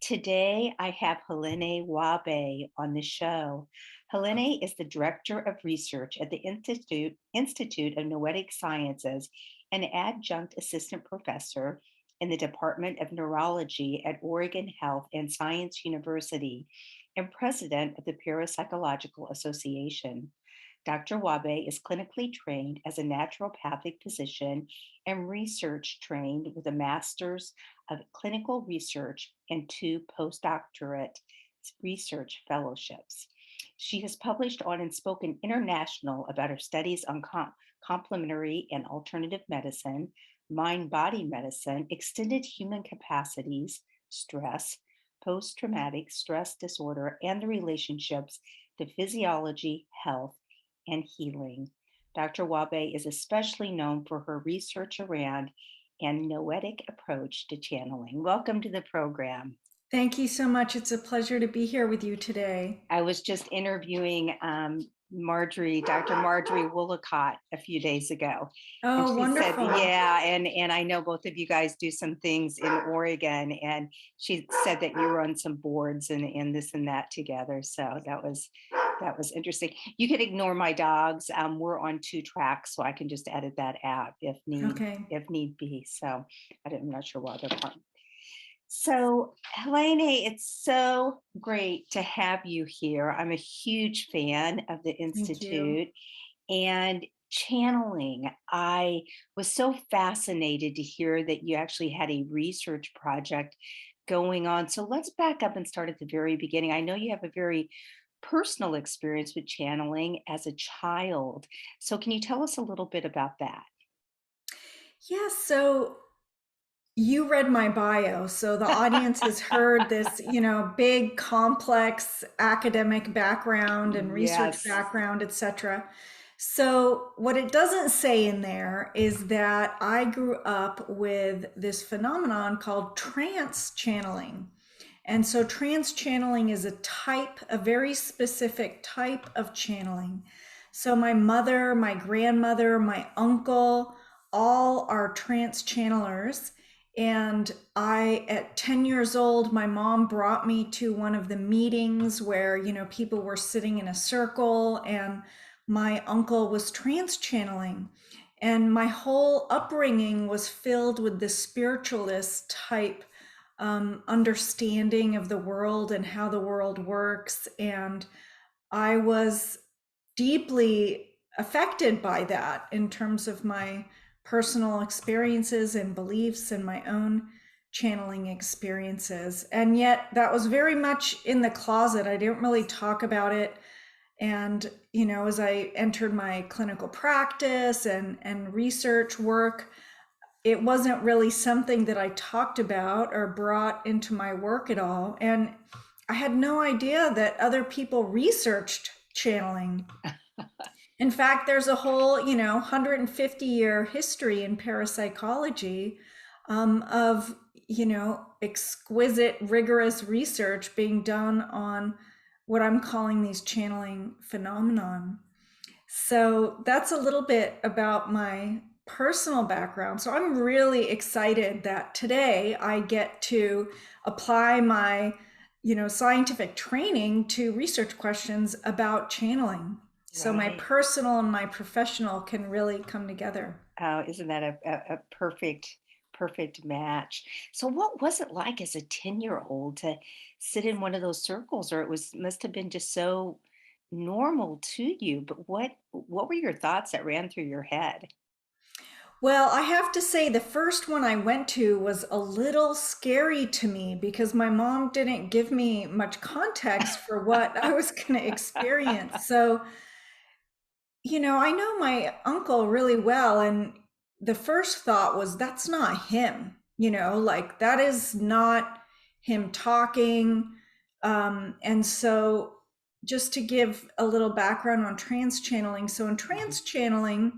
Today, I have Helané Wahbeh on the show. Helané is the Director of Research at the Institute of Noetic Sciences and Adjunct Assistant Professor in the Department of Neurology at Oregon Health and Science University and President of the Parapsychological Association. Dr. Wahbeh is clinically trained as a naturopathic physician and research trained with a master's of clinical research and two postdoctorate research fellowships. She has published on and spoken international about her studies on complementary and alternative medicine, mind body medicine, extended human capacities, stress, post traumatic stress disorder, and the relationships to physiology, health, and healing. Dr. Wahbeh is especially known for her research around and noetic approach to channeling. Welcome to the program. Thank you so much. It's a pleasure to be here with you today. I was just interviewing Dr. Marjorie Woolacott a few days ago. And Oh, she said, wonderful. yeah, and I know both of you guys do some things in Oregon. And she said that you were on some boards and this and that together. So that was interesting. You can ignore my dogs. We're on two tracks, so I can just edit that out Okay. if need be. So I'm not sure why they're part. So, Helene, it's so great to have you here. I'm a huge fan of the Thank you. Institute and channeling. I was so fascinated to hear that you actually had a research project going on. So, let's back up and start at the very beginning. I know you have a very personal experience with channeling as a child. So, can you tell us a little bit about that? Yeah, so you read my bio, so the audience has heard this, big, complex academic background and research Yes. background, etc. So what it doesn't say in there is that I grew up with this phenomenon called trance channeling. And so trance channeling is a very specific type of channeling. So my mother, my grandmother, my uncle, all are trance channelers. And at 10 years old, my mom brought me to one of the meetings where, people were sitting in a circle and my uncle was trance channeling. And my whole upbringing was filled with the spiritualist type understanding of the world and how the world works. And I was deeply affected by that in terms of my personal experiences and beliefs and my own channeling experiences. And yet that was very much in the closet. I didn't really talk about it. And, as I entered my clinical practice and research work, it wasn't really something that I talked about or brought into my work at all. And I had no idea that other people researched channeling. In fact, there's a whole, 150-year history in parapsychology of, exquisite, rigorous research being done on what I'm calling these channeling phenomenon. So that's a little bit about my personal background. So I'm really excited that today I get to apply my, scientific training to research questions about channeling. So my Right. personal and my professional can really come together. Oh, isn't that a perfect match? So what was it like as a 10-year-old to sit in one of those circles, or it was must have been just so normal to you, but what were your thoughts that ran through your head? Well, I have to say the first one I went to was a little scary to me because my mom didn't give me much context for what I was going to experience. So, I know my uncle really well, and the first thought was, that's not him, like that is not him talking. And so, just to give a little background on trance channeling. So, in Mhm. trance channeling,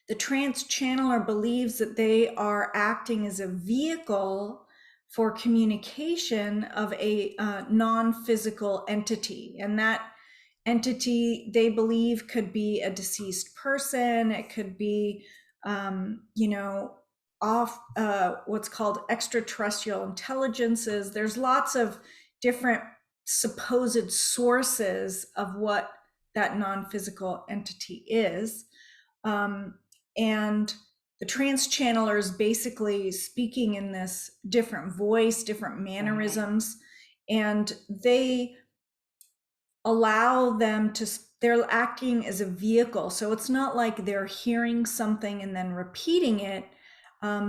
the trance channeler believes that they are acting as a vehicle for communication of a non-physical entity. And that entity, they believe, could be a deceased person. It could be, off what's called extraterrestrial intelligences. There's lots of different supposed sources of what that non-physical entity is. And the trance channeler is basically speaking in this different voice, different mannerisms, and they allow them to, they're acting as a vehicle. So it's not like they're hearing something and then repeating it.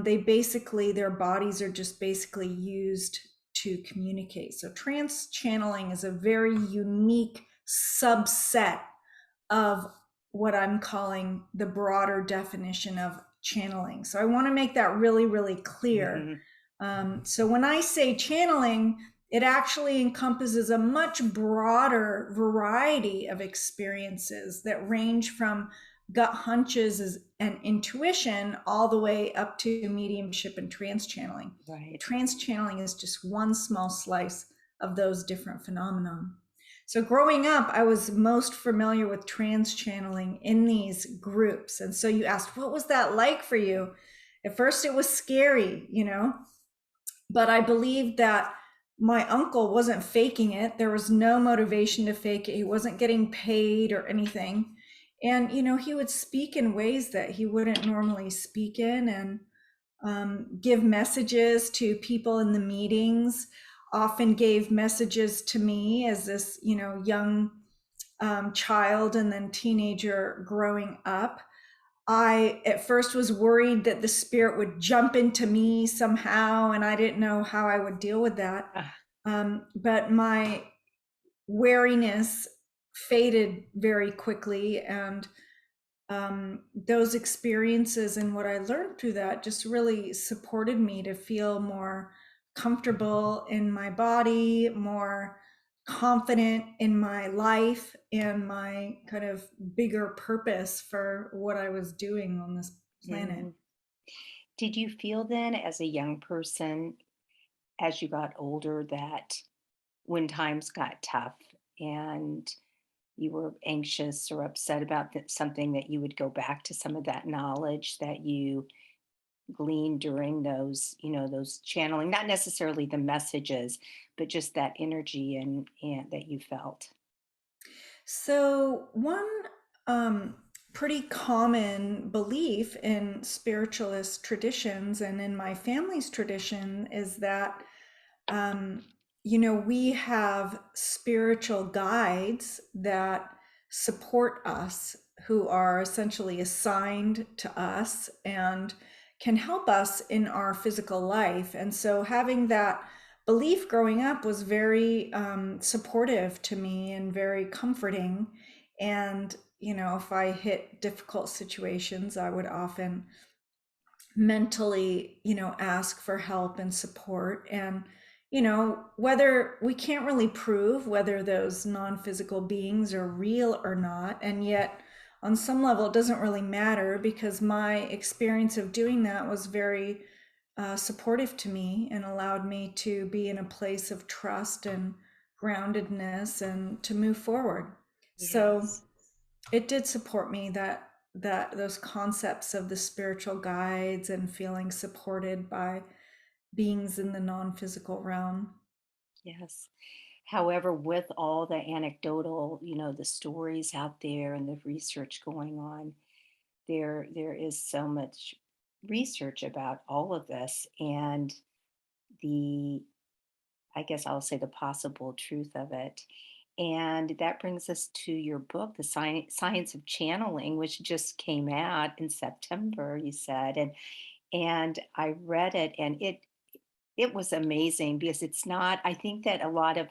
They basically, their bodies are just basically used to communicate. So trance channeling is a very unique subset of what I'm calling the broader definition of channeling. So I want to make that really, really clear. So when I say channeling, it actually encompasses a much broader variety of experiences that range from gut hunches and intuition all the way up to mediumship and trance channeling. Right. Trance channeling is just one small slice of those different phenomena. So growing up, I was most familiar with trance channeling in these groups. And so you asked, what was that like for you? At first it was scary, but I believed that my uncle wasn't faking it. There was no motivation to fake it. He wasn't getting paid or anything. And, he would speak in ways that he wouldn't normally speak in, and give messages to people in the meetings, often gave messages to me as this, young child and then teenager growing up. I at first was worried that the spirit would jump into me somehow, and I didn't know how I would deal with that. But my wariness faded very quickly, and those experiences and what I learned through that just really supported me to feel more comfortable in my body, more confident in my life and my kind of bigger purpose for what I was doing on this planet. Did you feel then, as a young person, as you got older, that when times got tough and you were anxious or upset about something, that you would go back to some of that knowledge that you gleaned during those channeling, not necessarily the messages, but just that energy and that you felt? So, one pretty common belief in spiritualist traditions and in my family's tradition is that, we have spiritual guides that support us, who are essentially assigned to us and can help us in our physical life. And so, having that belief growing up was very supportive to me and very comforting. And, if I hit difficult situations, I would often mentally, ask for help and support. And, whether we can't really prove whether those non-physical beings are real or not. And yet, on some level, it doesn't really matter, because my experience of doing that was very supportive to me and allowed me to be in a place of trust and groundedness and to move forward. So Yes. it did support me, that those concepts of the spiritual guides and feeling supported by beings in the non-physical realm. Yes. However, with all the anecdotal, the stories out there and the research going on, there is so much research about all of this, and the I guess I'll say the possible truth of it. And that brings us to your book, The Science of Channeling, which just came out in September, you said. And I read it, and it was amazing, because it's not, I think that a lot of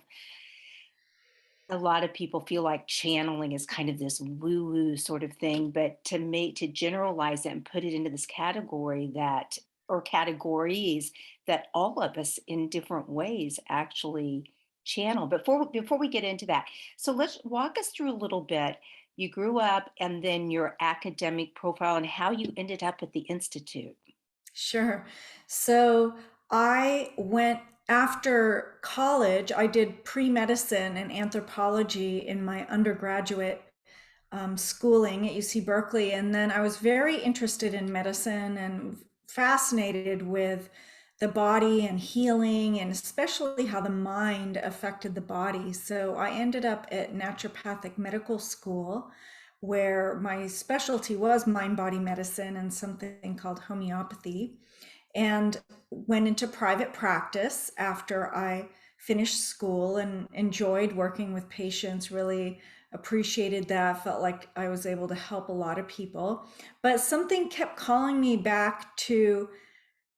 people feel like channeling is kind of this woo-woo sort of thing, but to generalize it and put it into this category, that or categories, that all of us in different ways actually channel. Before we get into that, so let's walk us through a little bit. You grew up, and then your academic profile, and how you ended up at the institute. Sure. So I went after college, I did pre-medicine and anthropology in my undergraduate schooling at UC Berkeley. And then I was very interested in medicine and fascinated with the body and healing, and especially how the mind affected the body. So I ended up at naturopathic medical school, where my specialty was mind body medicine and something called homeopathy, and went into private practice after I finished school and enjoyed working with patients, really appreciated that, felt like I was able to help a lot of people. But something kept calling me back to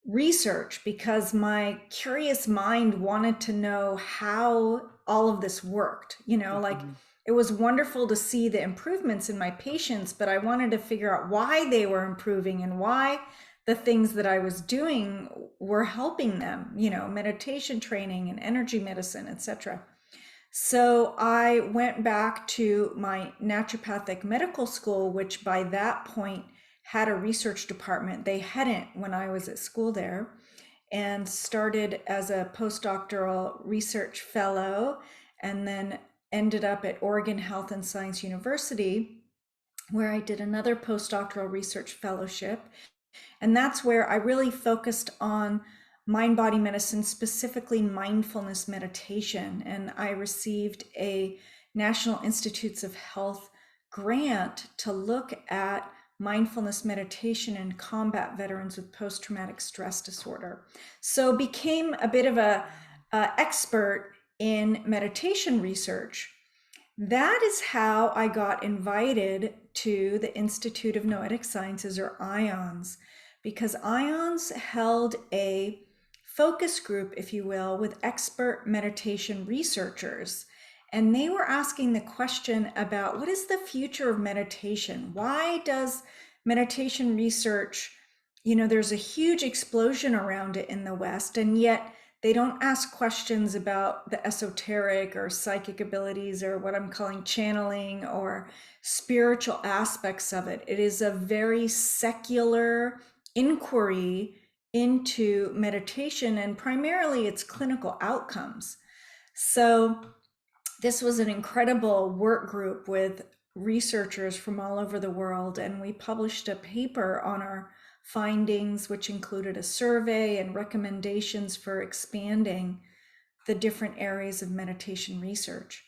research because my curious mind wanted to know how all of this worked. Like, Mhm. it was wonderful to see the improvements in my patients, but I wanted to figure out why they were improving and why the things that I was doing were helping them, meditation training and energy medicine, etc. So I went back to my naturopathic medical school, which by that point had a research department. They hadn't when I was at school there, and started as a postdoctoral research fellow, and then ended up at Oregon Health and Science University, where I did another postdoctoral research fellowship. And that's where I really focused on mind body medicine, specifically mindfulness meditation. And I received a National Institutes of Health grant to look at mindfulness meditation in combat veterans with post-traumatic stress disorder. So became a bit of a expert in meditation research. That is how I got invited to the Institute of Noetic Sciences, or IONS, because IONS held a focus group, if you will, with expert meditation researchers. And they were asking the question about what is the future of meditation? Why does meditation research, there's a huge explosion around it in the West, and yet they don't ask questions about the esoteric or psychic abilities or what I'm calling channeling or spiritual aspects of it. It is a very secular inquiry into meditation, and primarily its clinical outcomes. So this was an incredible work group with researchers from all over the world, and we published a paper on our findings, which included a survey and recommendations for expanding the different areas of meditation research.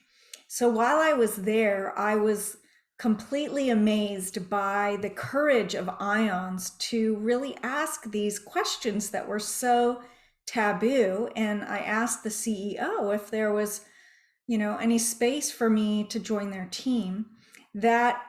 So while I was there, I was completely amazed by the courage of IONS to really ask these questions that were so taboo. And I asked the CEO if there was any space for me to join their team. That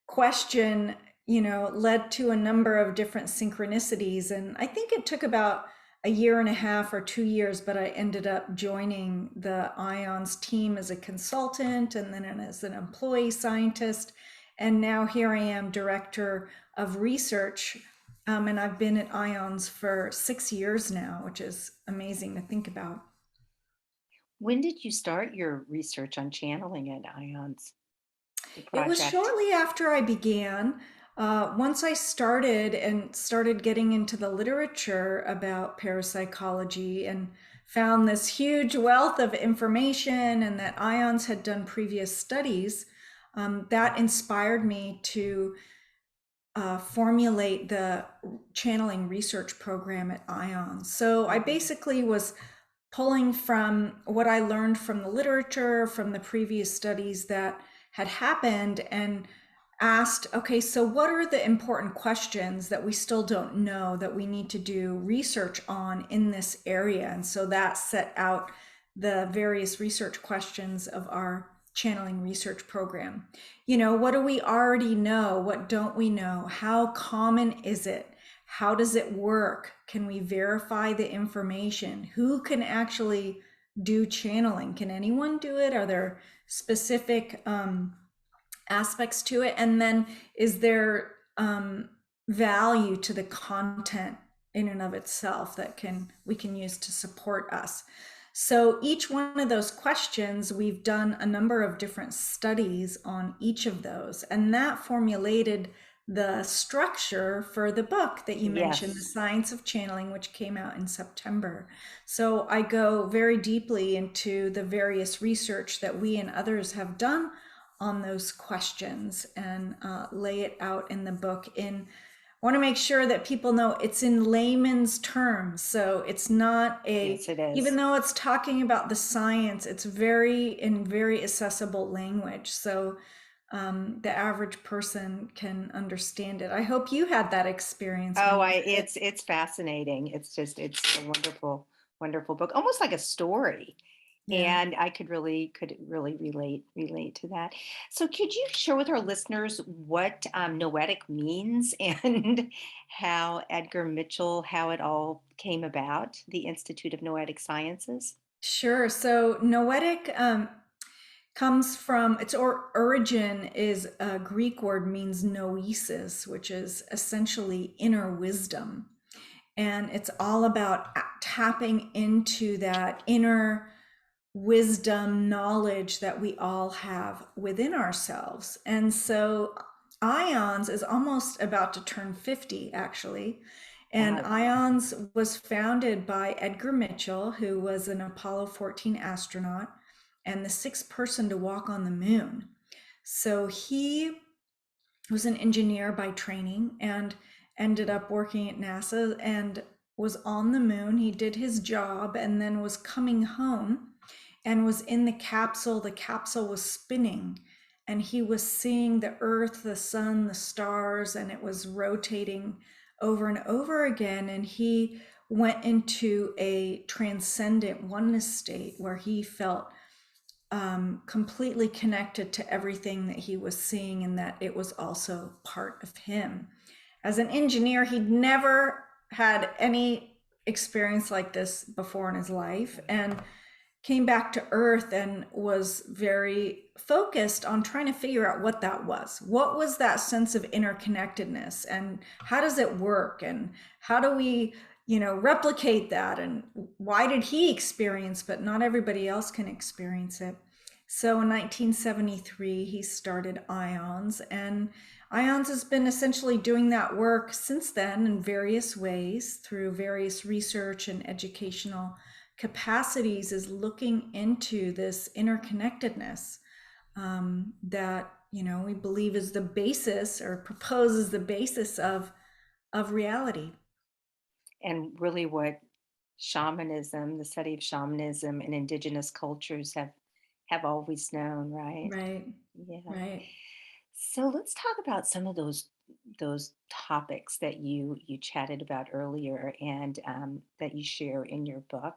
question, led to a number of different synchronicities. And I think it took about a year and a half or 2 years, but I ended up joining the IONS team as a consultant and then as an employee scientist. And now here I am, director of research. And I've been at IONS for 6 years now, which is amazing to think about. When did you start your research on channeling at IONS, the It was project? shortly after I began. Once I started getting into the literature about parapsychology and found this huge wealth of information, and that IONS had done previous studies, that inspired me to formulate the channeling research program at IONS. So I Mhm. basically was pulling from what I learned from the literature, from the previous studies that had happened, and asked, okay, so what are the important questions that we still don't know that we need to do research on in this area? And so that set out the various research questions of our channeling research program. What do we already know? What don't we know? How common is it? How does it work? Can we verify the information? Who can actually do channeling? Can anyone do it? Are there specific aspects to it? And then is there value to the content in and of itself that we can use to support us? So each one of those questions, we've done a number of different studies on each of those, and that formulated the structure for the book that you mentioned, The Yes. Science of Channeling, which came out in September. So I go very deeply into the various research that we and others have done on those questions, and lay it out in the book in want to make sure that people know it's in layman's terms. So it's not Yes, it even is. though it's talking about the science, it's very accessible language. So the average person can understand it. I hope you had that experience when Oh, you read it. it's fascinating. It's a wonderful, wonderful book, almost like a story. Yeah. And I could really relate to that. So could you share with our listeners what noetic means and how Edgar Mitchell, how it all came about, the Institute of Noetic Sciences? Sure. So noetic comes from its origin is a Greek word means noesis, which is essentially inner wisdom. And it's all about tapping into that inner wisdom, knowledge that we all have within ourselves. And so IONS is almost about to turn 50, actually. And Wow. IONS was founded by Edgar Mitchell, who was an Apollo 14 astronaut and the sixth person to walk on the moon. So he was an engineer by training and ended up working at NASA and was on the moon. He did his job and then was coming home and was in the capsule. The capsule was spinning and he was seeing the earth, the sun, the stars, and it was rotating over and over again. And he went into a transcendent oneness state where he felt completely connected to everything that he was seeing and that it was also part of him. As an engineer, he'd never had any experience like this before in his life and came back to earth and was very focused on trying to figure out what that was. What was that sense of interconnectedness and how does it work and how do we, replicate that, and why did he experience but not everybody else can experience it? So in 1973 he started IONS, and IONS has been essentially doing that work since then in various ways through various research and educational capacities, is looking into this interconnectedness that we believe is the basis, or proposes the basis of reality. And really what shamanism, the study of shamanism and indigenous cultures have always known, right? Right, Yeah. right. So let's talk about some of those topics that you chatted about earlier and that you share in your book.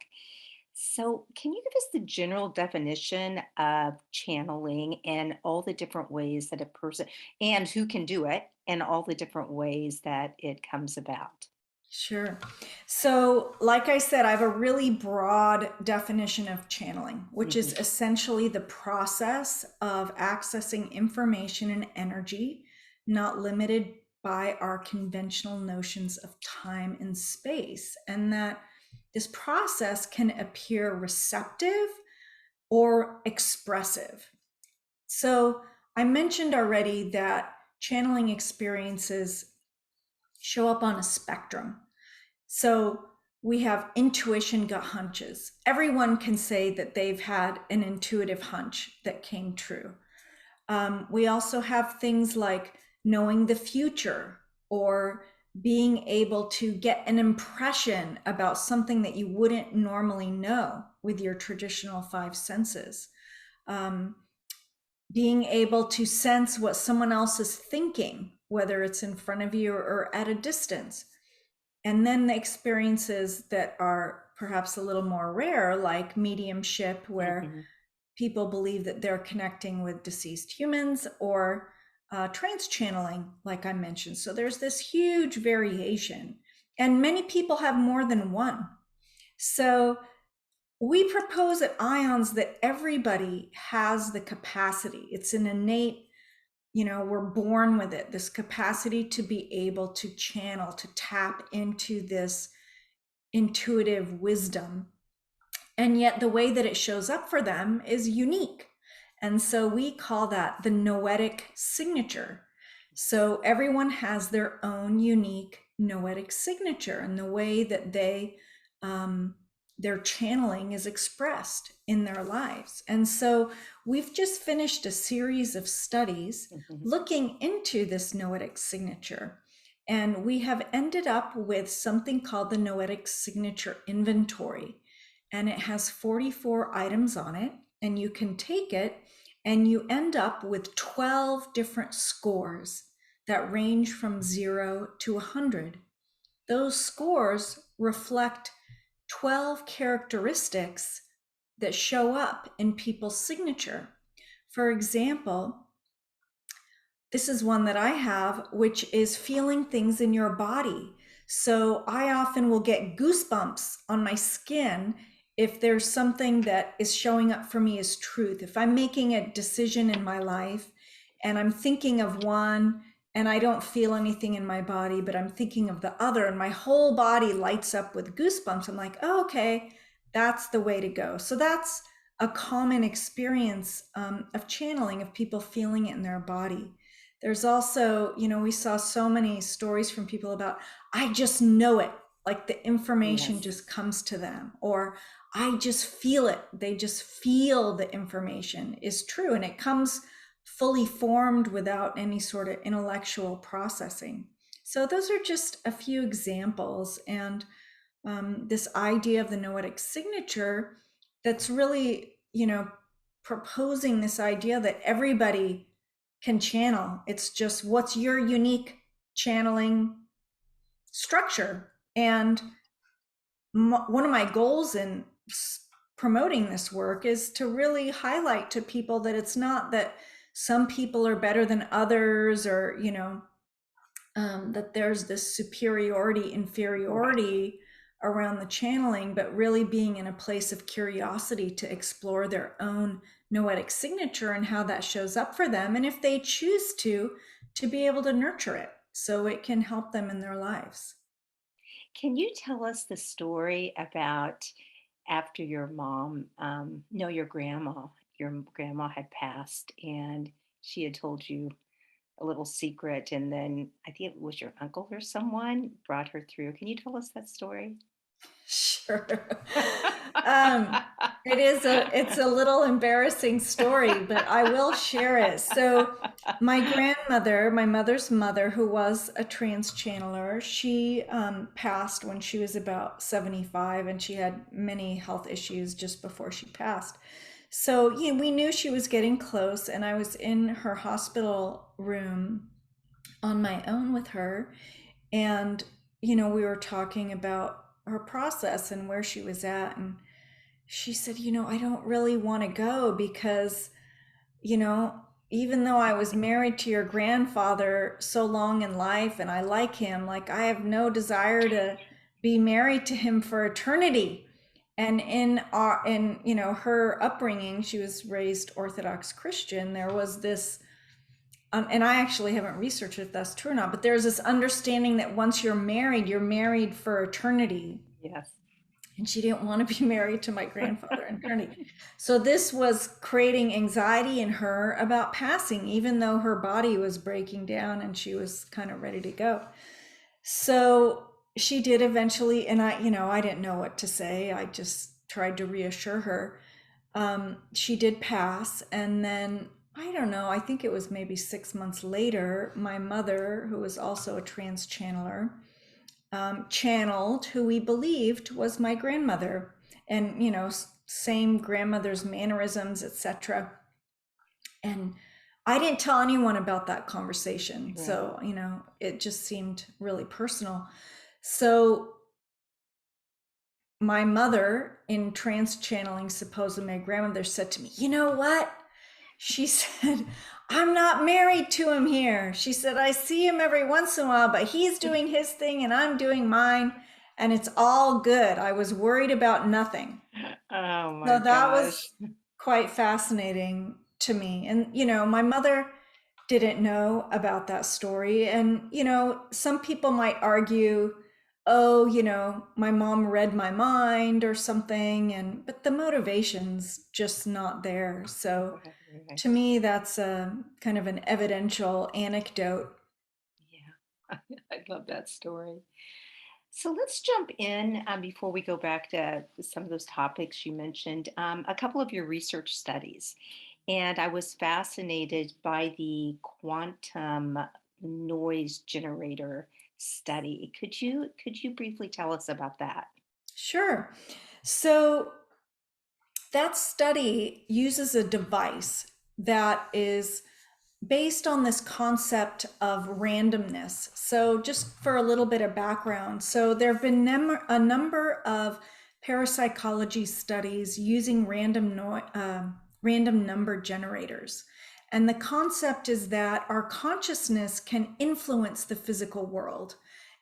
So, can you give us the general definition of channeling and all the different ways that a person and who can do it and all the different ways that it comes about? Sure. So, like I said, I have a really broad definition of channeling, which is Hmm. essentially the process of accessing information and energy, not limited by our conventional notions of time and space. And that this process can appear receptive or expressive. So, I mentioned already that channeling experiences show up on a spectrum. So we have intuition, gut hunches. Everyone can say that they've had an intuitive hunch that came true. We also have things like knowing the future or being able to get an impression about something that you wouldn't normally know with your traditional five senses. Um, Being able to sense what someone else is thinking, whether it's in front of you or at a distance. And then the experiences that are perhaps a little more rare, like mediumship, where Hmm. people believe that they're connecting with deceased humans, or trance channeling, like I mentioned. So there's this huge variation, and many people have more than one. So we propose at IONS that everybody has the capacity. It's an innate, we're born with it, this capacity to be able to channel, to tap into this intuitive wisdom. And yet the way that it shows up for them is unique. And so we call that the noetic signature. So everyone has their own unique noetic signature, and the way that their channeling is expressed in their lives. And so we've just finished a series of studies Hmm. looking into this noetic signature. And we have ended up with something called the Noetic Signature Inventory. And it has 44 items on it. And you can take it and you end up with 12 different scores that range from 0 to 100. Those scores reflect 12 characteristics that show up in people's signature. For example, this is one that I have, which is feeling things in your body. So I often will get goosebumps on my skin if there's something that is showing up for me as truth. If I'm making a decision in my life and I'm thinking of one and I don't feel anything in my body, but I'm thinking of the other and my whole body lights up with goosebumps, I'm like, oh, okay, that's the way to go. So that's a common experience of channeling, of people feeling it in their body. There's also, we saw so many stories from people about, I just know it, like the information Yes. just comes to them, or I just feel it. They just feel the information is true and it comes fully formed without any sort of intellectual processing. So those are just a few examples. And this idea of the noetic signature that's really, proposing this idea that everybody can channel. It's just what's your unique channeling structure. And one of my goals in promoting this work is to really highlight to people that it's not that some people are better than others, or that there's this superiority, inferiority around the channeling, but really being in a place of curiosity to explore their own noetic signature and how that shows up for them. And if they choose to be able to nurture it so it can help them in their lives. Can you tell us the story about after your mom, no, your grandma had passed and she had told you a little secret, and then I think it was your uncle or someone brought her through. Can you tell us that story? Sure. Um, it's a little embarrassing story, but I will share it. So my grandmother, my mother's mother, who was a trance channeler, she passed when she was about 75, and she had many health issues just before she passed. So we knew she was getting close, and I was in her hospital room on my own with her. And, we were talking about her process and where she was at. And she said, I don't really want to go because, you know, even though I was married to your grandfather so long in life and I like him, like I have no desire to be married to him for eternity. And her upbringing, she was raised Orthodox Christian. There was this and I actually haven't researched if that's true or not, but there's this understanding that once you're married for eternity. Yes. And she didn't want to be married to my grandfather in eternity. So this was creating anxiety in her about passing, even though her body was breaking down and she was kind of ready to go. So she did eventually, and I didn't know what to say. I just tried to reassure her. She did pass, and then I don't know, I think it was maybe 6 months later, my mother, who was also a trance channeler, channeled who we believed was my grandmother, and same grandmother's mannerisms, etc. And I didn't tell anyone about that conversation, Right. so it just seemed really personal. So my mother, in trance channeling, supposedly my grandmother, said to me, you know what? She said, I'm not married to him here. She said, I see him every once in a while, but he's doing his thing and I'm doing mine, and it's all good. I was worried about nothing. Oh my So that gosh. was quite fascinating to me. And, my mother didn't know about that story. And, some people might argue, oh, my mom read my mind or something. But the motivation's just not there. So Right, right. to me, that's a kind of an evidential anecdote. Yeah. I love that story. So let's jump in before we go back to some of those topics you mentioned. A couple of your research studies. And I was fascinated by the quantum noise generator study. Could you briefly tell us about that? Sure. So that study uses a device that is based on this concept of randomness. So, just for a little bit of background, so there have been a number of parapsychology studies using random number generators. And the concept is that our consciousness can influence the physical world.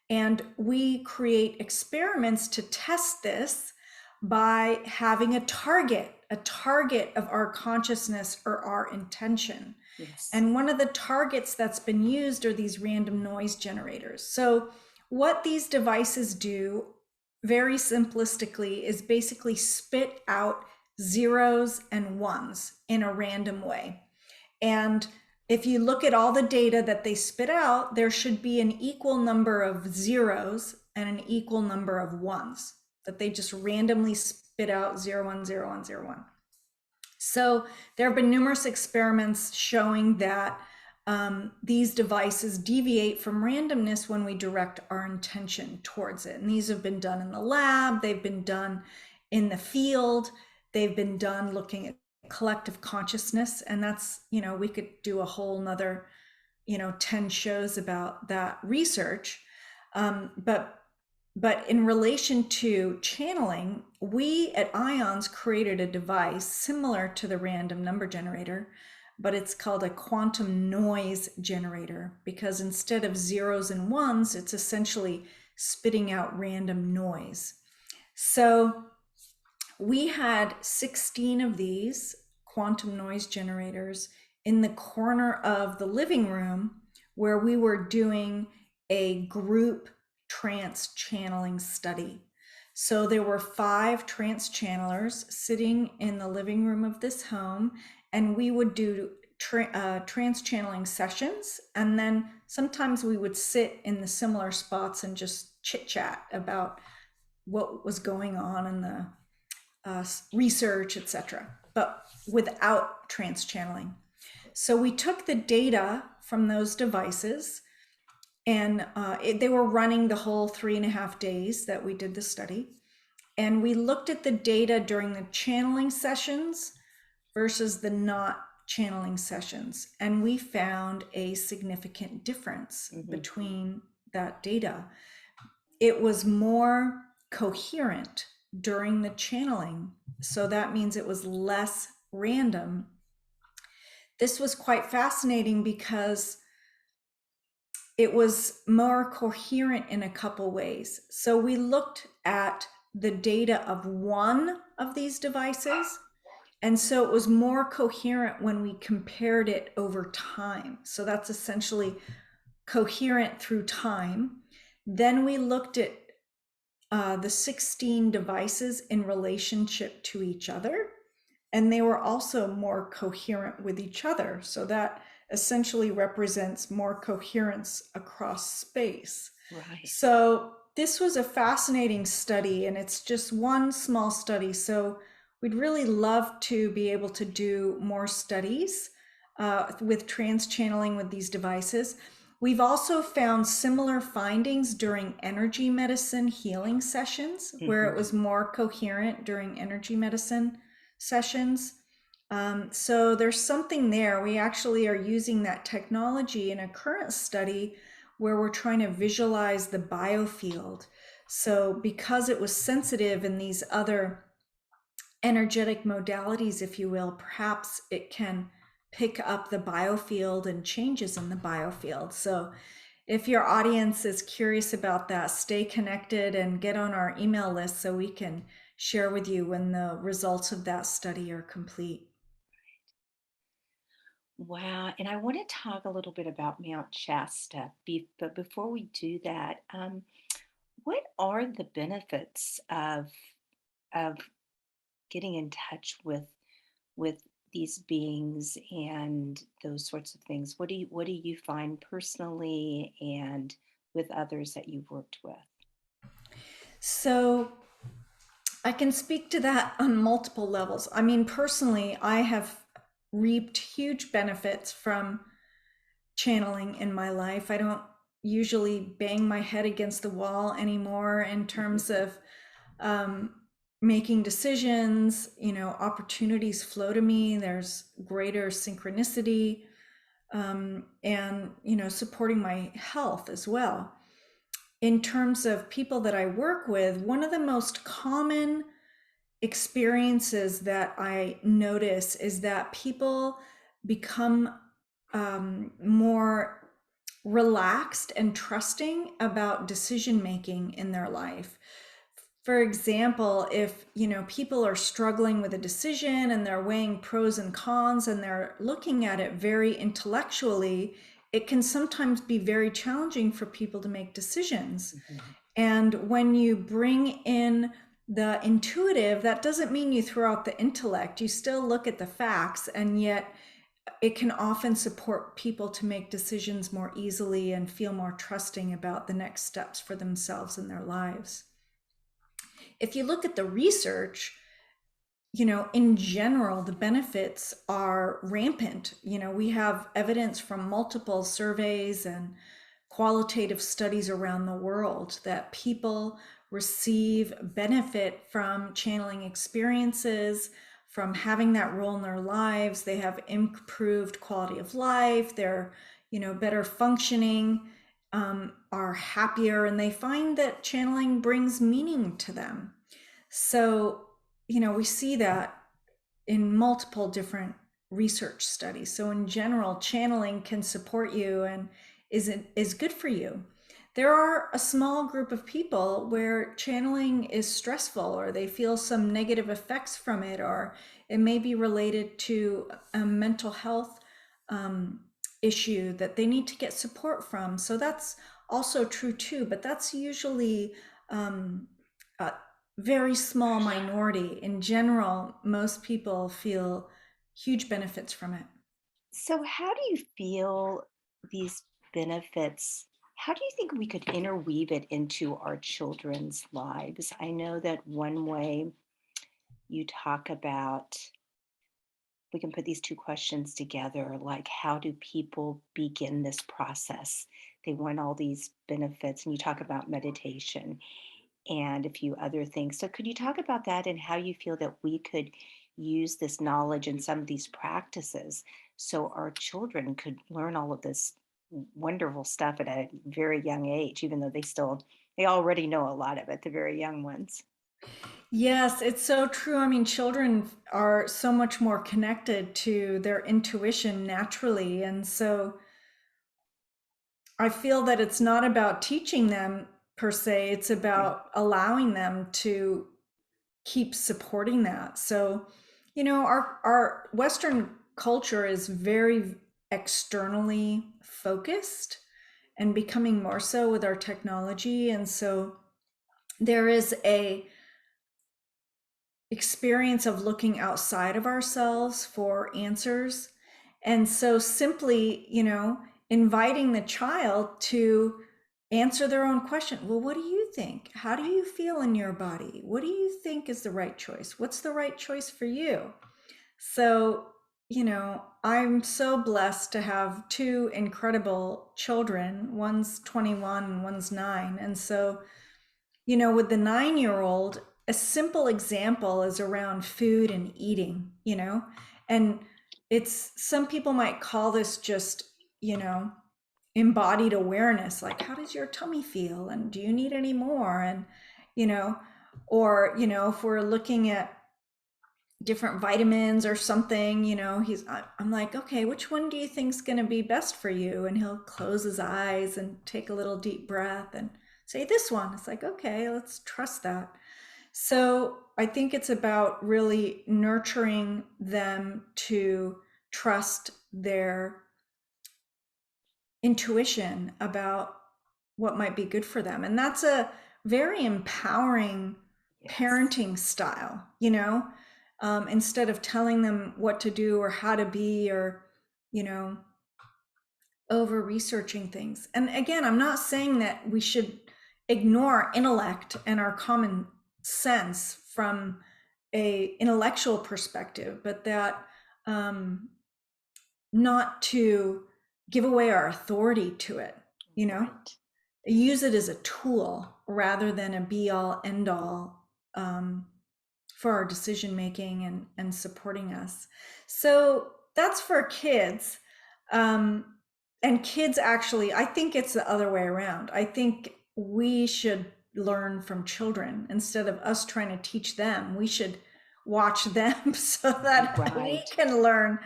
And we create experiments to test this by having a target of our consciousness or our intention. Yes. And one of the targets that's been used are these random noise generators. So, what these devices do, very simplistically, is basically spit out zeros and ones in a random way. And if you look at all the data that they spit out, there should be an equal number of zeros and an equal number of ones, that they just randomly spit out 0, 1, 0, 1, 0, 1. So there have been numerous experiments showing that these devices deviate from randomness when we direct our intention towards it. And these have been done in the lab, they've been done in the field, they've been done looking at collective consciousness. And that's, we could do a whole nother, 10 shows about that research. But in relation to channeling, we at IONS created a device similar to the random number generator, but it's called a quantum noise generator, because instead of zeros and ones, it's essentially spitting out random noise. So we had 16 of these quantum noise generators in the corner of the living room where we were doing a group trance channeling study. So there were 5 trance channelers sitting in the living room of this home, and we would do trance channeling sessions. And then sometimes we would sit in the similar spots and just chit chat about what was going on in the research, etc., but without trance channeling. So we took the data from those devices, and they were running the whole 3.5 days that we did the study. And we looked at the data during the channeling sessions versus the not channeling sessions. And we found a significant difference between that data. It was more coherent during the channeling. So that means it was less random. This was quite fascinating because it was more coherent in a couple ways. So we looked at the data of one of these devices, and so it was more coherent when we compared it over time. So that's essentially coherent through time. Then we looked at the 16 devices in relationship to each other, and they were also more coherent with each other. So that essentially represents more coherence across space. Right. So this was a fascinating study, and it's just one small study. So we'd really love to be able to do more studies with trance channeling with these devices. We've also found similar findings during energy medicine healing sessions, where it was more coherent during energy medicine sessions. So there's something there. We actually are using that technology in a current study where we're trying to visualize the biofield. So because it was sensitive in these other energetic modalities, if you will, perhaps it can pick up the biofield and changes in the biofield. So if your audience is curious about that, stay connected and get on our email list so we can share with you when the results of that study are complete. Wow. And I want to talk a little bit about Mount Shasta. But before we do that, what are the benefits of getting in touch with these beings and those sorts of things? What do you find personally and with others that you've worked with? So I can speak to that on multiple levels. I mean, personally, I have reaped huge benefits from channeling in my life. I don't usually bang my head against the wall anymore in terms of um, making decisions. Opportunities flow to me. There's greater synchronicity, and supporting my health as well. In terms of people that I work with, one of the most common experiences that I notice is that people become more relaxed and trusting about decision making in their life. For example, if people are struggling with a decision and they're weighing pros and cons and they're looking at it very intellectually, it can sometimes be very challenging for people to make decisions. Mhm. And when you bring in the intuitive, that doesn't mean you throw out the intellect. You still look at the facts, and yet it can often support people to make decisions more easily and feel more trusting about the next steps for themselves and their lives. If you look at the research, in general, the benefits are rampant. We have evidence from multiple surveys and qualitative studies around the world that people receive benefit from channeling experiences, from having that role in their lives. They have improved quality of life, they're, better functioning, are happier, and they find that channeling brings meaning to them. So, we see that in multiple different research studies. So in general, channeling can support you and is good for you. There are a small group of people where channeling is stressful, or they feel some negative effects from it, or it may be related to a mental health um, issue that they need to get support from. So that's also true too, but that's usually a very small minority. In general, most people feel huge benefits from it. So, how do you feel these benefits? How do you think we could interweave it into our children's lives? I know that one way you talk about, we can put these two questions together, like, how do people begin this process? They want all these benefits, and you talk about meditation and a few other things. So, could you talk about that and how you feel that we could use this knowledge and some of these practices so our children could learn all of this wonderful stuff at a very young age, even though they already know a lot of it, the very young ones. Yes, it's so true. I mean, children are so much more connected to their intuition naturally. And so I feel that it's not about teaching them per se, it's Right. about allowing them to keep supporting that. So, our Western culture is very externally focused and becoming more so with our technology. And so there is a experience of looking outside of ourselves for answers. And so simply, inviting the child to answer their own question. Well, what do you think? How do you feel in your body? What do you think is the right choice? What's the right choice for you? So, I'm so blessed to have two incredible children. One's 21 and one's 9. And so, with the 9-year-old, a simple example is around food and eating, and it's, some people might call this just, you know, embodied awareness, like, how does your tummy feel? And do you need any more? And, you know, or, if we're looking at different vitamins or something, I'm like, okay, which one do you think's going to be best for you? And he'll close his eyes and take a little deep breath and say this one. It's like, okay, let's trust that. So I think it's about really nurturing them to trust their intuition about what might be good for them. And that's a very empowering Yes. parenting style, instead of telling them what to do or how to be, or, you know, over researching things. And again, I'm not saying that we should ignore intellect and our common sense from a intellectual perspective, but that not to give away our authority to it. you know, Right. use it as a tool rather than a be all end all for our decision making and supporting us. So that's for kids. Um, and kids actually, I think it's the other way around. I think we should learn from children instead of us trying to teach them. We should watch them so that we Right. can learn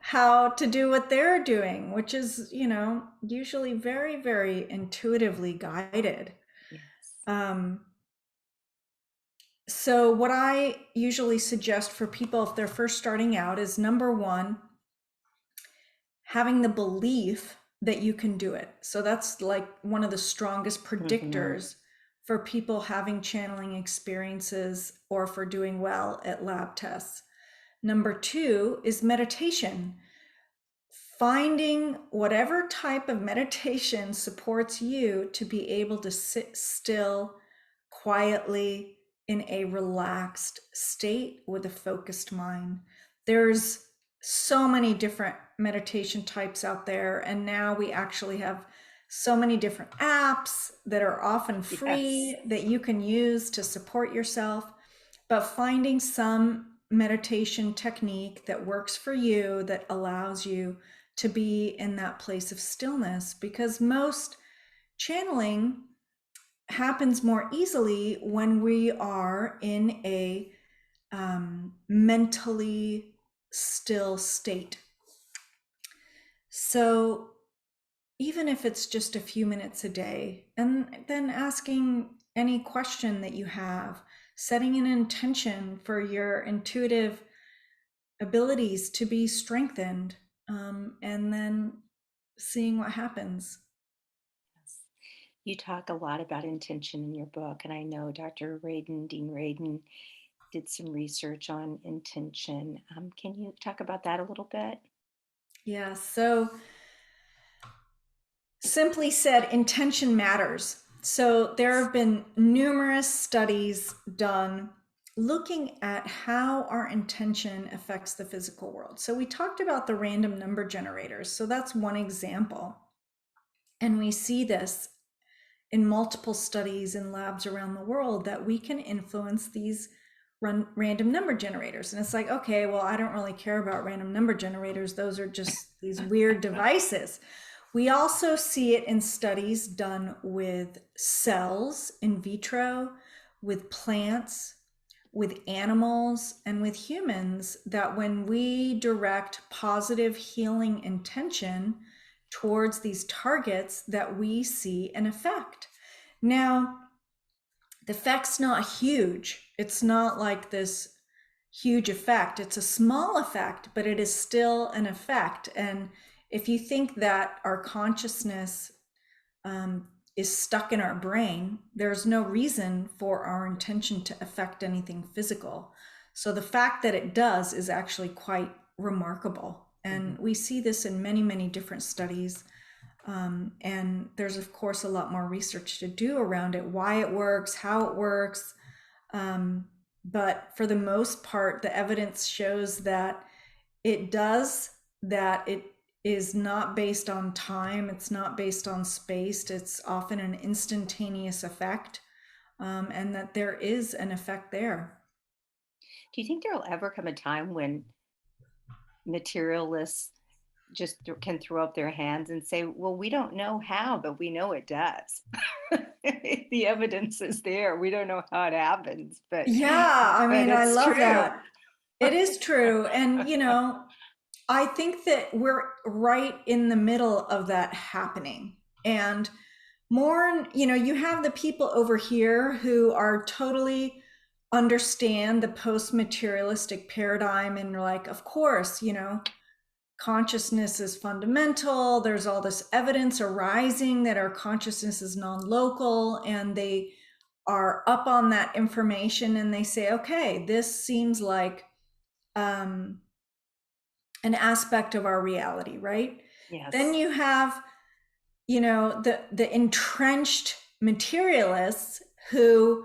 how to do what they're doing, which is, usually very, very intuitively guided. Yes. Um, so, what I usually suggest for people if they're first starting out is number one, having the belief that you can do it. So, that's like one of the strongest Hmm. predictors for people having channeling experiences or for doing well at lab tests. Number two is meditation. Finding whatever type of meditation supports you to be able to sit still quietly in a relaxed state with a focused mind. There's so many different meditation types out there, and now we actually have so many different apps that are often Yes. free that you can use to support yourself. But finding some meditation technique that works for you, that allows you to be in that place of stillness, because most channeling happens more easily when we are in a mentally still state. So even if it's just a few minutes a day, and then asking any question that you have, setting an intention for your intuitive abilities to be strengthened, and then seeing what happens. Yes. You talk a lot about intention in your book, and I know Dr. Dean Radin, did some research on intention. Can you talk about that a little bit? Yeah, so simply said, intention matters. So there have been numerous studies done looking at how our intention affects the physical world. So we talked about the random number generators. So that's one example. And we see this in multiple studies in labs around the world that we can influence these random number generators. And it's like, okay, well, I don't really care about random number generators. Those are just these weird devices. We also see it in studies done with cells in vitro, with plants, with animals, and with humans, that when we direct positive healing intention towards these targets, that we see an effect. Now, the effect's not huge. It's not like this huge effect. It's a small effect, but it is still an effect. And if you think that our consciousness is stuck in our brain, there's no reason for our intention to affect anything physical. So the fact that it does is actually quite remarkable. Mhm. And we see this in many, many different studies. And there's, of course, a lot more research to do around it, why it works, how it works. But for the most part, the evidence shows that it does, that it is not based on time, it's not based on space, it's often an instantaneous effect, and that there is an effect there. Do you think there will ever come a time when materialists just can throw up their hands and say, well, we don't know how, but we know it does? The evidence is there. We don't know how it happens, Yeah, I but mean, I it's love true. that. It is true. And, I think that we're right in the middle of that happening. And more, you have the people over here who are totally understand the post-materialistic paradigm and are like, of course, consciousness is fundamental. There's all this evidence arising that our consciousness is non-local, and they are up on that information and they say, okay, this seems like um, an aspect of our reality, right? Then Yes. you have, the entrenched materialists who,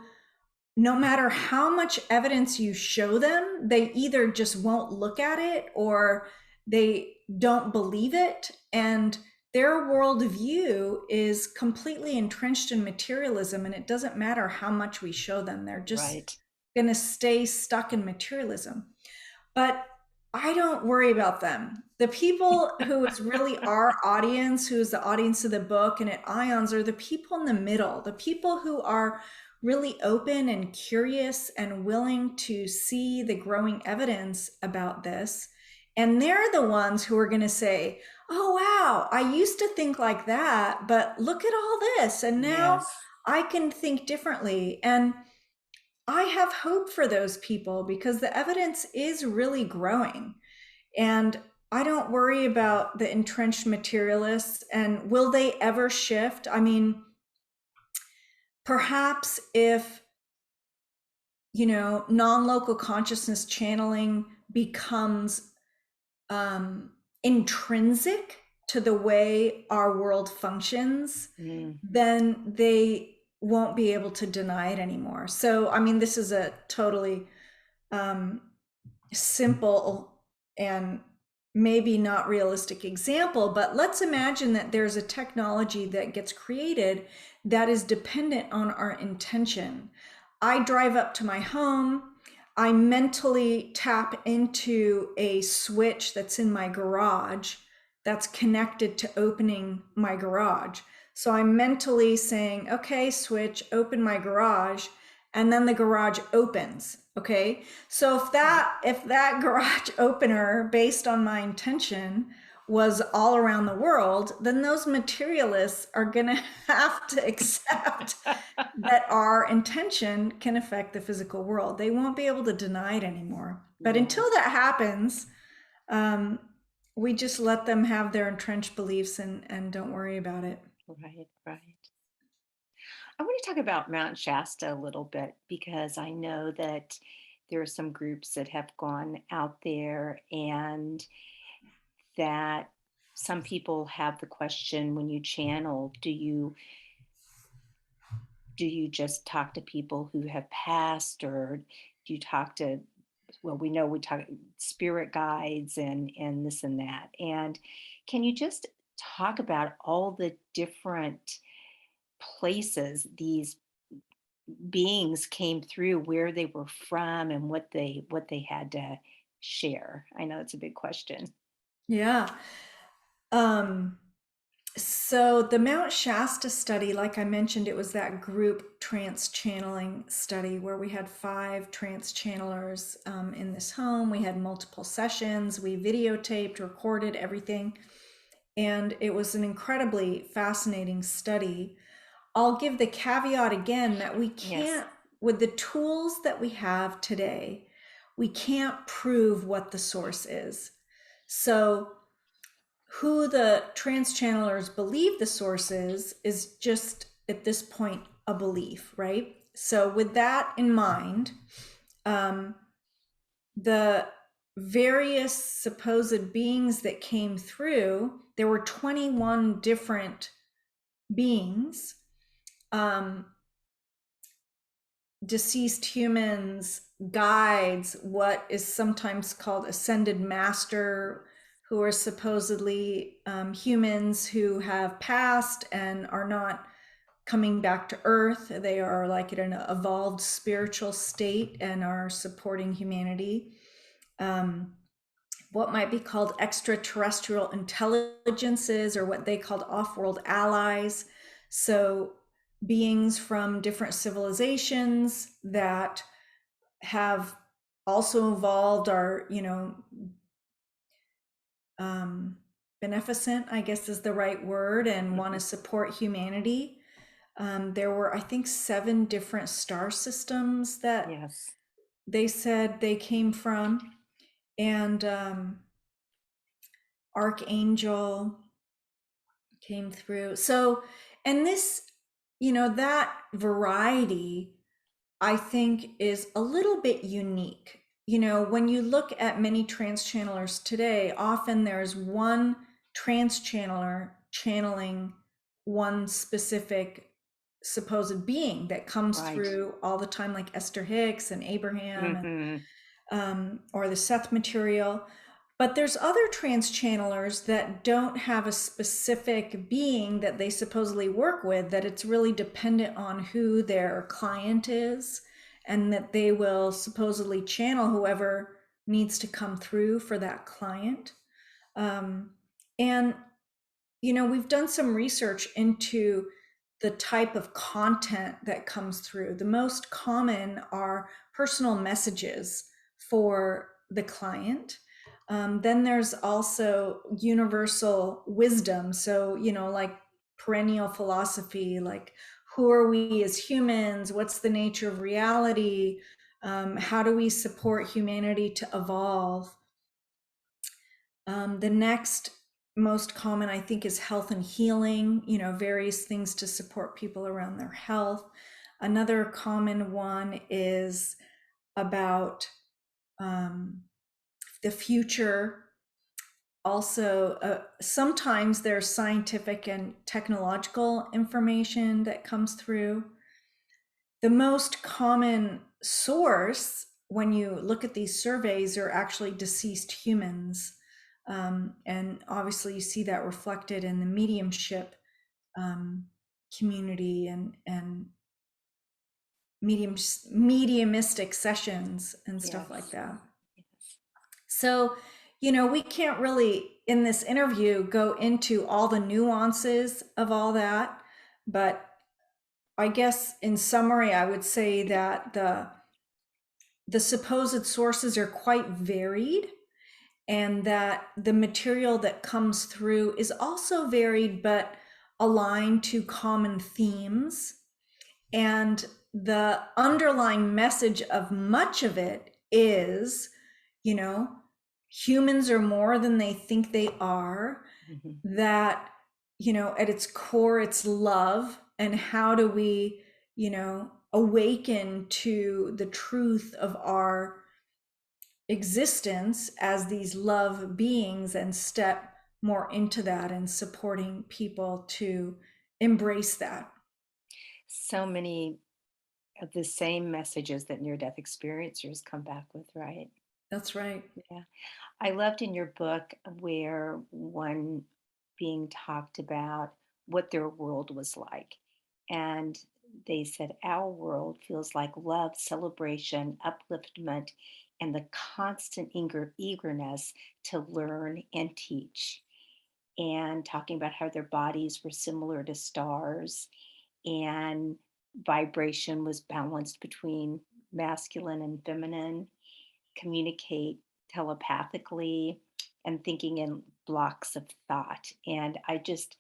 no matter how much evidence you show them, they either just won't look at it or they don't believe it. And their worldview is completely entrenched in materialism, and it doesn't matter how much we show them, they're just Right. going to stay stuck in materialism. But I don't worry about them. The people who is really our audience, who is the audience of the book and at Ions, are the people in the middle, the people who are really open and curious and willing to see the growing evidence about this. And they're the ones who are going to say, oh, wow, I used to think like that, but look at all this. And now Yes. I can think differently. And I have hope for those people because the evidence is really growing. And I don't worry about the entrenched materialists and will they ever shift? I mean, perhaps if, non-local consciousness channeling becomes intrinsic to the way our world functions, Mm, then they won't be able to deny it anymore. So, I mean, this is a totally um, simple and maybe not realistic example, but let's imagine that there's a technology that gets created that is dependent on our intention. I drive up to my home, I mentally tap into a switch that's in my garage that's connected to opening my garage. So I'm mentally saying, okay, switch, open my garage, and then the garage opens. Okay. So right. if that garage opener based on my intention was all around the world, then those materialists are going to have to accept that our intention can affect the physical world. They won't be able to deny it anymore. But until Yes. that happens, um, we just let them have their entrenched beliefs and don't worry about it. Right. Right. I want to talk about Mount Shasta a little bit because I know that there are some groups that have gone out there and that some people have the question when you channel, do you just talk to people who have passed or do you talk to, well, we know we talk spirit guides and this and that. And can you just talk about all the different places these beings came through, where they were from and what they had to share? I know it's a big question. Yeah. Um, So the Mount Shasta study, like I mentioned, it was that group trance channeling study where we had 5 trance channelers in this home. We had multiple sessions. We videotaped, recorded everything. And it was an incredibly fascinating study. I'll give the caveat again that we Yes. can't, with the tools that we have today, we can't prove what the source is. So who the trans channelers believe the source is just at this point a belief, right? So with that in mind, um, the various supposed beings that came through, there were 21 different beings, um, deceased humans, guides, what is sometimes called ascended master, who are supposedly humans who have passed and are not coming back to earth. They are like in an evolved spiritual state and are supporting humanity. Um, what might be called extraterrestrial intelligences, or what they called off-world allies. So beings from different civilizations that have also evolved, are beneficent, I guess is the right word, and want to Mhm. support humanity. There were, I think, 7 different star systems that Yes. they said they came from, and Archangel came through. So, and this, that variety, I think, is a little bit unique. When you look at many trans channelers today, often there's one trans channeler channeling one specific supposed being that comes Right. through all the time, like Esther Hicks and Abraham, and Hmm. or the Seth material. But there's other trance channelers that don't have a specific being that they supposedly work with, that it's really dependent on who their client is, and that they will supposedly channel whoever needs to come through for that client. And we've done some research into the type of content that comes through. The most common are personal messages for the client. Then there's also universal wisdom. So, like perennial philosophy, like who are we as humans? What's the nature of reality? How do we support humanity to evolve? The next most common, I think, is health and healing, various things to support people around their health. Another common one is about the future. Also, sometimes there's scientific and technological information that comes through. The most common source when you look at these surveys are actually deceased humans. And obviously, you see that reflected in the mediumship community and mediumistic sessions and stuff like Yes. that. Yes. So, we can't really in this interview go into all the nuances of all that, but I guess in summary, I would say that the supposed sources are quite varied, and that the material that comes through is also varied but aligned to common themes. And the underlying message of much of it is, you know, humans are more than they think they are, Mhm. that, at its core, it's love. And how do we, awaken to the truth of our existence as these love beings and step more into that and supporting people to embrace that. So many of the same messages that near death experiencers come back with, right? That's right. Yeah. I loved in your book where one being talked about what their world was like. And they said, our world feels like love, celebration, upliftment, and the constant eagerness to learn and teach. And talking about how their bodies were similar to stars, and vibration was balanced between masculine and feminine, communicate telepathically, and thinking in blocks of thought. And I just,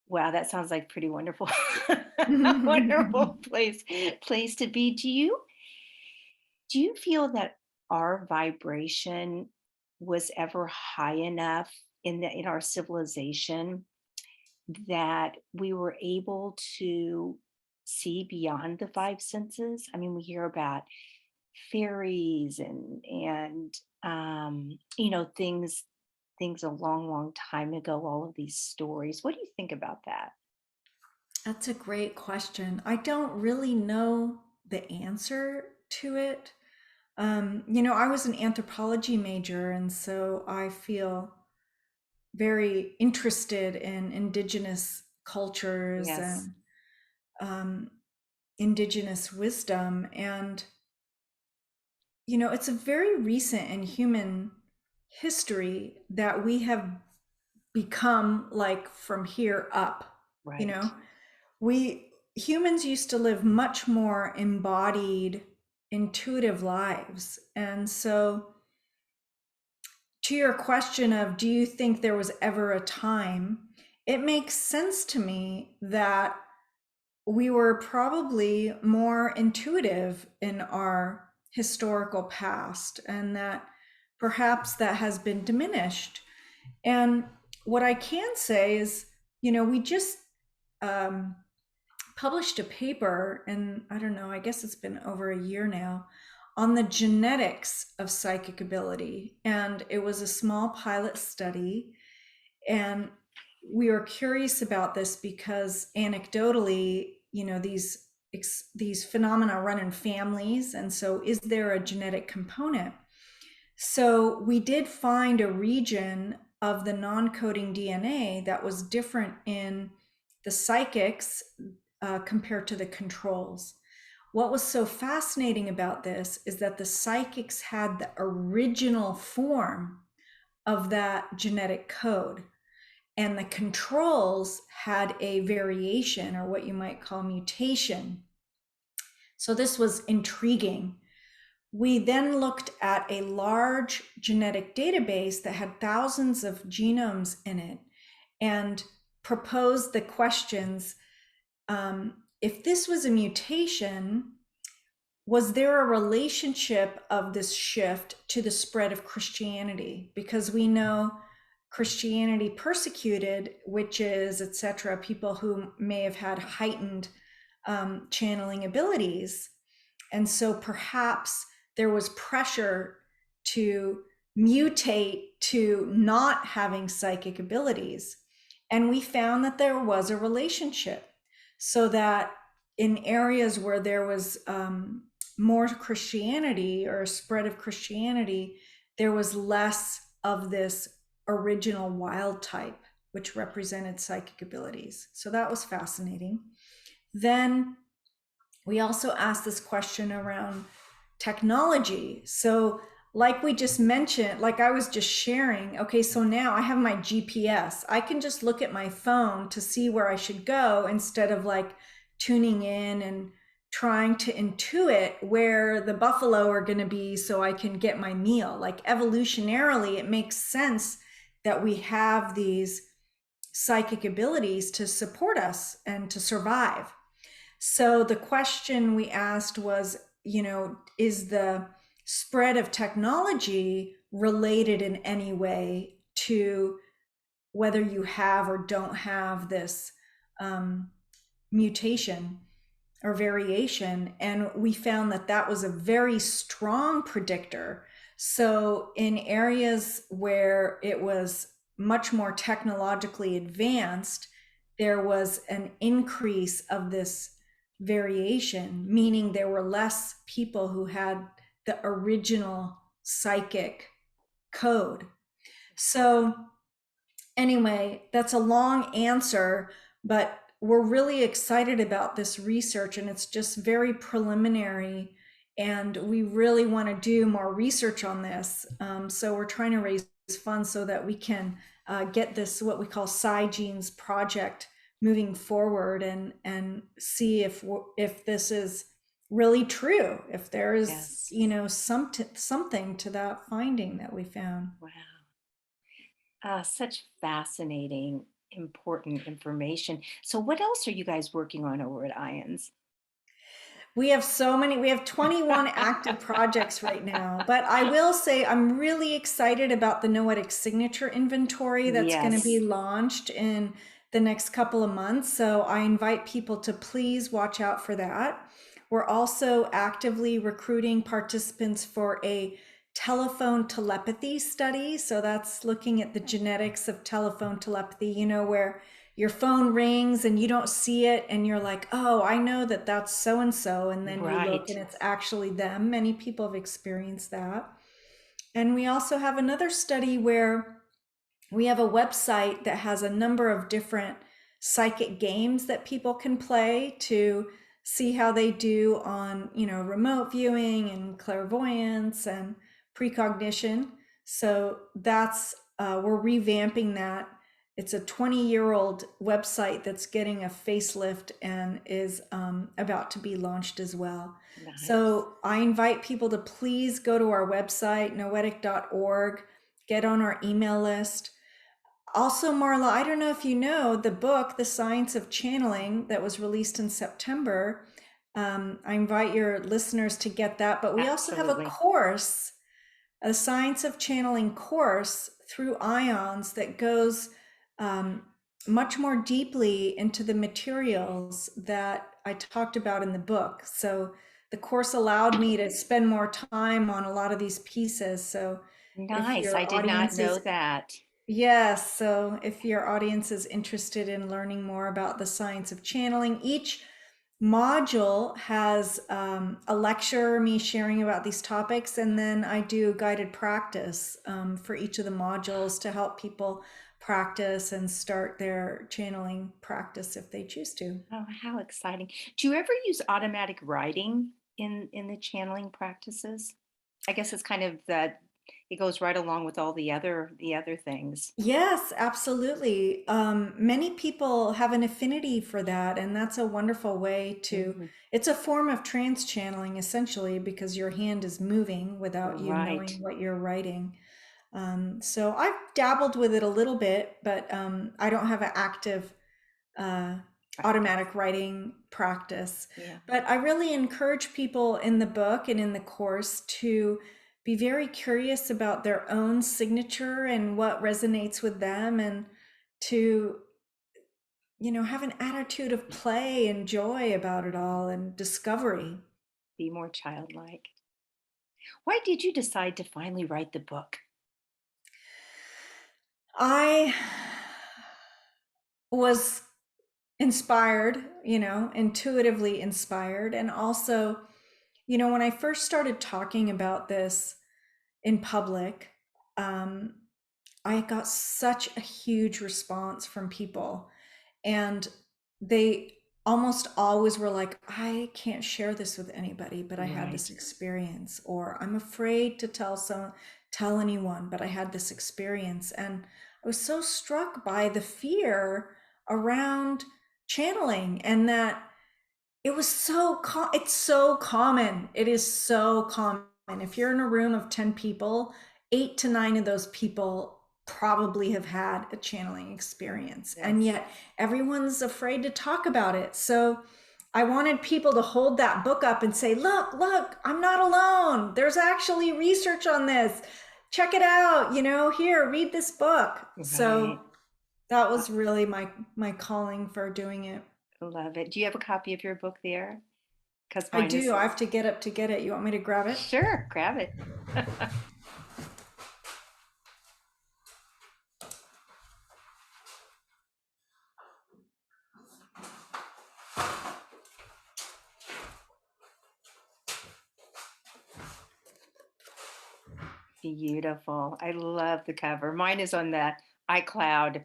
wow, that sounds like pretty wonderful, wonderful place to be. Do you feel that our vibration was ever high enough in our civilization that we were able to see beyond the five senses? I mean, we hear about fairies and things a long, long time ago, all of these stories. What do you think about that? That's a great question. I don't really know the answer to it. I was an anthropology major, and so I feel very interested in indigenous cultures Yes. and um, indigenous wisdom. And, it's a very recent in human history that we have become like from here up. you Right. know we humans used to live much more embodied, intuitive lives. And so, to your question of, do you think there was ever a time, it makes sense to me that we were probably more intuitive in our historical past, and that perhaps that has been diminished. And what I can say is, we just um, published a paper, and I don't know, I guess it's been over a year now, on the genetics of psychic ability. And it was a small pilot study. And we were curious about this because anecdotally, these phenomena run in families. And so, is there a genetic component? So we did find a region of the non-coding DNA that was different in the psychics compared to the controls. What was so fascinating about this is that the psychics had the original form of that genetic code, and the controls had a variation, or what you might call mutation. So this was intriguing. We then looked at a large genetic database that had thousands of genomes in it and proposed the questions, if this was a mutation, was there a relationship of this shift to the spread of Christianity? Because we know Christianity persecuted witches, etc., people who may have had heightened channeling abilities. And so perhaps there was pressure to mutate to not having psychic abilities. And we found that there was a relationship, so that in areas where there was more Christianity or a spread of Christianity, there was less of this original wild type, which represented psychic abilities. So that was fascinating. Then we also asked this question around technology. So, like we just mentioned, like I was just sharing, okay, so now I have my GPS. I can just look at my phone to see where I should go instead of like tuning in and trying to intuit where the buffalo are going to be so I can get my meal. Like evolutionarily, it makes sense that we have these psychic abilities to support us and to survive. So the question we asked was, is the spread of technology related in any way to whether you have or don't have this mutation or variation? And we found that that was a very strong predictor. So in areas where it was much more technologically advanced, there was an increase of this variation, meaning there were less people who had the original psychic code. So anyway, that's a long answer, but we're really excited about this research, and it's just very preliminary, and we really want to do more research on this. So we're trying to raise funds so that we can get this, what we call Genes project, moving forward, and see if this is really true, if there is Yes. something to that finding that we found. Wow. Such fascinating, important information. So, what else are you guys working on over at IONS? We have so many, we have 21 active projects right now, but I will say I'm really excited about the Noetic signature inventory that's going to be Yes. launched in the next couple of months. So I invite people to please watch out for that. We're also actively recruiting participants for a telephone telepathy study. So that's looking at the genetics of telephone telepathy, where your phone rings and you don't see it and you're like, oh, I know that that's so and so, and then you look Right. and it's actually them. Many people have experienced that. And we also have another study where we have a website that has a number of different psychic games that people can play to see how they do on, remote viewing and clairvoyance and precognition. So that's we're revamping that. It's a 20-year-old website that's getting a facelift and is about to be launched as well. Nice. So I invite people to please go to our website, noetic.org, get on our email list. Also, Marla, I don't know if you know the book, The Science of Channeling, that was released in September. I invite your listeners to get that. But we also have a Absolutely. course, a Science of Channeling course through IONS that goes much more deeply into the materials that I talked about in the book. So the course allowed me to spend more time on a lot of these pieces. So if Nice. I your did not audience know is that. Yes, so if your audience is interested in learning more about the science of channeling, each module has a lecture, me sharing about these topics, and then I do guided practice for each of the modules to help people practice and start their channeling practice if they choose to. Oh, how exciting. Do you ever use automatic writing in the channeling practices? I guess it's kind of that it goes right along with all the other things. Yes, absolutely. Many people have an affinity for that, and that's a wonderful way to. Mhm. It's a form of trance channeling, essentially, because your hand is moving without you Right. knowing what you're writing. So I've dabbled with it a little bit, but I don't have an active uh, Practice. automatic writing practice. Yeah. But I really encourage people in the book and in the course to be very curious about their own signature and what resonates with them, and to, have an attitude of play and joy about it all and discovery. Be more childlike. Why did you decide to finally write the book? I was inspired, intuitively inspired. And also, when I first started talking about this in public, um, I got such a huge response from people. And they almost always were like, I can't share this with anybody, but I had this Right. experience, or I'm afraid to tell anyone, but I had this experience. And I was so struck by the fear around channeling, and that it was it's so common. It is so common. If you're in a room of 10 people, 8 to 9 of those people probably have had a channeling experience. And Yes. yet everyone's afraid to talk about it. So I wanted people to hold that book up and say, look, I'm not alone. There's actually research on this. Check it out, here, read this book. So Right. that I was really my calling for doing it. love it. Do you have a copy of your book there? Because I mine do. is. I have to get up to get it. You want me to grab it? Sure, grab it. Beautiful. I love the cover. Mine is on the iCloud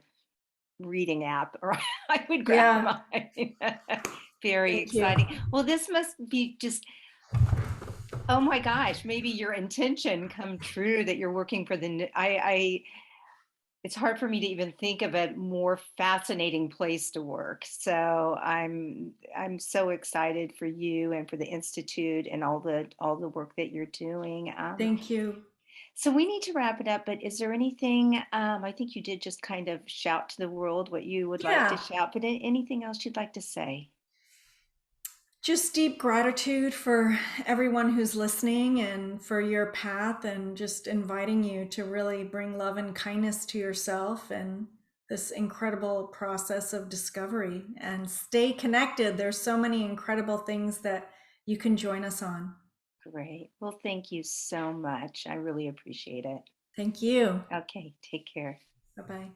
reading app, or I would grab Yeah. mine. Very Thank you. exciting. Well, this must be just, oh my gosh, maybe your intention come true that you're working for I it's hard for me to even think of a more fascinating place to work. So I'm so excited for you and for the institute and all the work that you're doing. Thank you. So we need to wrap it up, but is there anything, I think you did just kind of shout to the world what you would like to Yeah. shout, but anything else you'd like to say? Just deep gratitude for everyone who's listening and for your path, and just inviting you to really bring love and kindness to yourself and this incredible process of discovery, and stay connected. There's so many incredible things that you can join us on. Great. Well, thank you so much. I really appreciate it. Thank you. Okay, take care. Bye-bye.